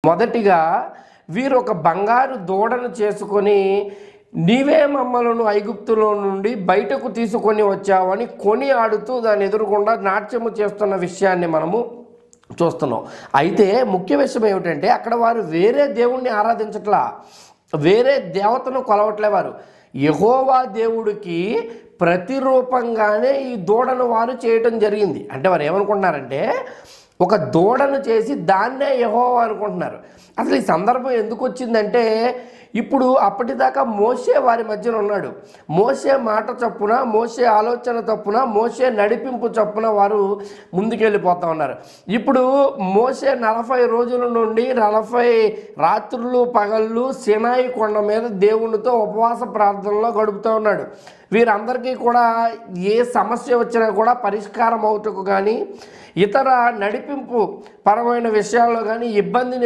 మొదటిగా వీరు ఒక బంగారు దూడను చేసుకొని నీవే మమ్మలను ఐగుప్తులో నుండి బయటకు తీసుకొని వచ్చావని కొని ఆడుతూ దాని ఎదురుగుండా నాట్యము చేస్తున్న విషయాన్ని మనము చూస్తున్నాం. అయితే ముఖ్య విషయం ఏమిటంటే అక్కడ వారు వేరే దేవుణ్ణి ఆరాధించట్లా, వేరే దేవతను కొలవట్లే. వారు యెహోవా దేవుడికి ప్రతిరూపంగానే ఈ దూడను వారు చేయటం జరిగింది. అంటే వారు ఏమనుకుంటున్నారంటే ఒక దూడను చేసి దాన్నే యెహోవా అనుకుంటున్నారు. అసలు ఈ సందర్భం ఎందుకు వచ్చిందంటే ఇప్పుడు అప్పటిదాకా మోషే వారి మధ్యన ఉన్నాడు. మోషే మాట చొప్పున, మోషే ఆలోచన చొప్పున, మోషే నడిపింపు చొప్పున వారు ముందుకెళ్ళిపోతూ ఉన్నారు. ఇప్పుడు మోషే 40 రోజుల నుండి 40 రాత్రులు పగళ్ళు సినాయి కొండ మీద దేవునితో ఉపవాస ప్రార్థనలో గడుపుతూ ఉన్నాడు. వీరందరికీ కూడా ఏ సమస్య వచ్చినా కూడా పరిష్కారం అవుటకు కానీ ఇతర నడిపింపు పరమైన విషయాల్లో కానీ ఇబ్బందిని